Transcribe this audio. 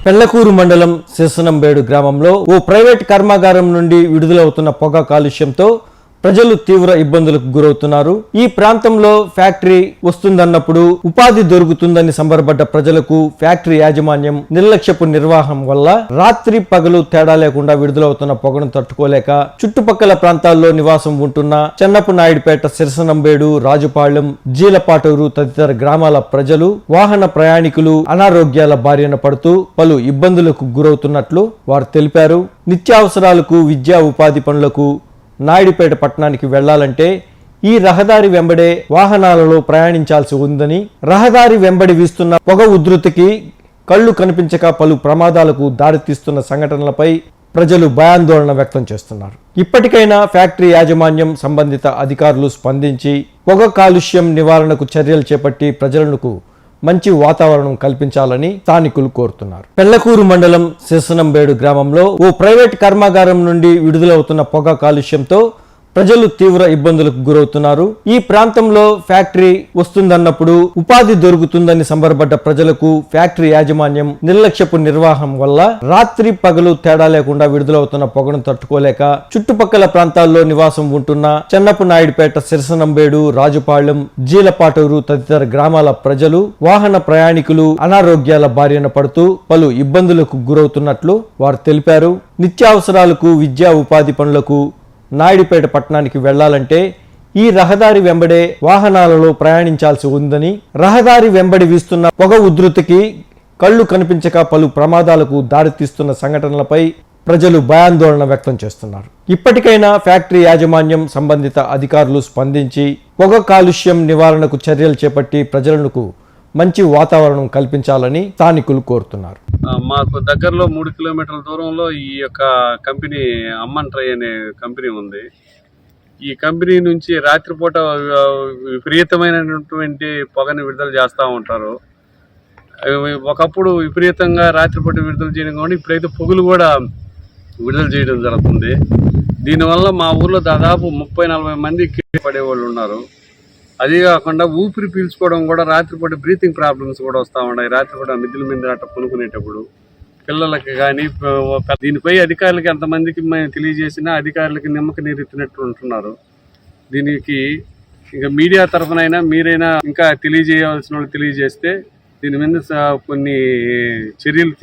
పెళ్లకూరు మండలం శేషనంబేడు గ్రామంలో ఓ ప్రైవేట్ కర్మాగారం నుండి విడుదలవుతున్న పొగ కాలుష్యంతో ప్రజలు తీవ్ర ఇబ్బందులకు గురవుతున్నారు. ఈ ప్రాంతంలో ఫ్యాక్టరీ వస్తుందన్నప్పుడు ఉపాధి దొరుకుతుందని సంబరపడ్డ ప్రజలకు ఫ్యాక్టరీ యాజమాన్యం నిర్లక్ష్యపు నిర్వాహం వల్ల రాత్రి పగలు తేడా లేకుండా విడుదలవుతున్న పొగను తట్టుకోలేక చుట్టుపక్కల ప్రాంతాల్లో నివాసం ఉంటున్న చెన్నపు నాయుడుపేట, శిరసనంబేడు, రాజుపాళ్యం, జీలపాటూరు తదితర గ్రామాల ప్రజలు, వాహన ప్రయాణికులు అనారోగ్యాల బారిన పడుతూ పలు ఇబ్బందులకు గురవుతున్నట్లు వారు తెలిపారు. నిత్యావసరాలకు, విద్యా ఉపాధి పనులకు నాయుడుపేట పట్టణానికి వెళ్లాలంటే ఈ రహదారి వెంబడే వాహనాలలో ప్రయాణించాల్సి ఉందని, రహదారి వెంబడి వీస్తున్న పొగ ఉధృతికి కళ్లు కనిపించక పలు ప్రమాదాలకు దారితీస్తున్న సంఘటనలపై ప్రజలు భయాందోళన వ్యక్తం చేస్తున్నారు. ఇప్పటికైనా ఫ్యాక్టరీ యాజమాన్యం, సంబంధిత అధికారులు స్పందించి పొగ కాలుష్యం నివారణకు చర్యలు చేపట్టి ప్రజలకు మంచి వాతావరణం కల్పించాలని స్థానికులు కోరుతున్నారు. పెళ్లకూరు మండలం శేషనంబేడు గ్రామంలో ఓ ప్రైవేట్ కర్మాగారం నుండి విడుదలవుతున్న పొగ కాలుష్యంతో ప్రజలు తీవ్ర ఇబ్బందులకు గురవుతున్నారు. ఈ ప్రాంతంలో ఫ్యాక్టరీ వస్తుందన్నప్పుడు ఉపాధి దొరుకుతుందని సంబరపడ్డ ప్రజలకు ఫ్యాక్టరీ యాజమాన్యం నిర్లక్ష్యపు నిర్వాహం వల్ల రాత్రి పగలు తేడా లేకుండా విడుదలవుతున్న పొగను తట్టుకోలేక చుట్టుపక్కల ప్రాంతాల్లో నివాసం ఉంటున్న చెన్నపు నాయుడుపేట, శిరసనంబేడు, రాజుపాళ్యం, జీలపాటూరు తదితర గ్రామాల ప్రజలు, వాహన ప్రయాణికులు అనారోగ్యాల బారిన పడుతూ పలు ఇబ్బందులకు గురవుతున్నట్లు వారు తెలిపారు. నిత్యావసరాలకు, విద్యా ఉపాధి పనులకు నాయుడుపేట పట్టణానికి వెళ్లాలంటే ఈ రహదారి వెంబడే వాహనాలలో ప్రయాణించాల్సి ఉందని, రహదారి వెంబడి వీస్తున్న పొగ ఉధృతికి కళ్లు కనిపించక పలు ప్రమాదాలకు దారితీస్తున్న సంఘటనలపై ప్రజలు భయాందోళన వ్యక్తం చేస్తున్నారు. ఇప్పటికైనా ఫ్యాక్టరీ యాజమాన్యం, సంబంధిత అధికారులు స్పందించి పొగ కాలుష్యం నివారణకు చర్యలు చేపట్టి ప్రజలకు మంచి వాతావరణం కల్పించాలని స్థానికులు కోరుతున్నారు. మాకు దగ్గరలో 3 కిలోమీటర్ల దూరంలో ఈ యొక్క కంపెనీ అమ్మన్ ట్రై అనే కంపెనీ ఉంది. ఈ కంపెనీ నుంచి రాత్రిపూట విపరీతమైనటువంటి పొగని విడుదల చేస్తూ ఉంటారు. ఒకప్పుడు విపరీతంగా రాత్రిపూట విడుదల చేయడం కానీ ఇప్పుడైతే పొగులు కూడా విడుదల చేయడం జరుగుతుంది. దీనివల్ల మా ఊర్లో దాదాపు 30-40 మంది పడేవాళ్ళు ఉన్నారు. అదే కాకుండా ఊపిరి పీల్చుకోవడం కూడా రాత్రిపూట బ్రీతింగ్ ప్రాబ్లమ్స్ కూడా వస్తూ ఉన్నాయి. రాత్రిపూట మిద్దెల మీద అట్లా కొనుక్కునేటప్పుడు పిల్లలకి కానీ దీనిపై అధికారులకి ఎంతమందికి మేము తెలియజేసినా అధికారులకి నిమ్మక నీరెత్తినట్టు ఉంటున్నారు. దీనికి ఇంకా మీడియా తరఫునైనా మీరైనా ఇంకా తెలియజేయవలసిన వాళ్ళు తెలియజేస్తే దీని మీద కొన్ని చర్యలు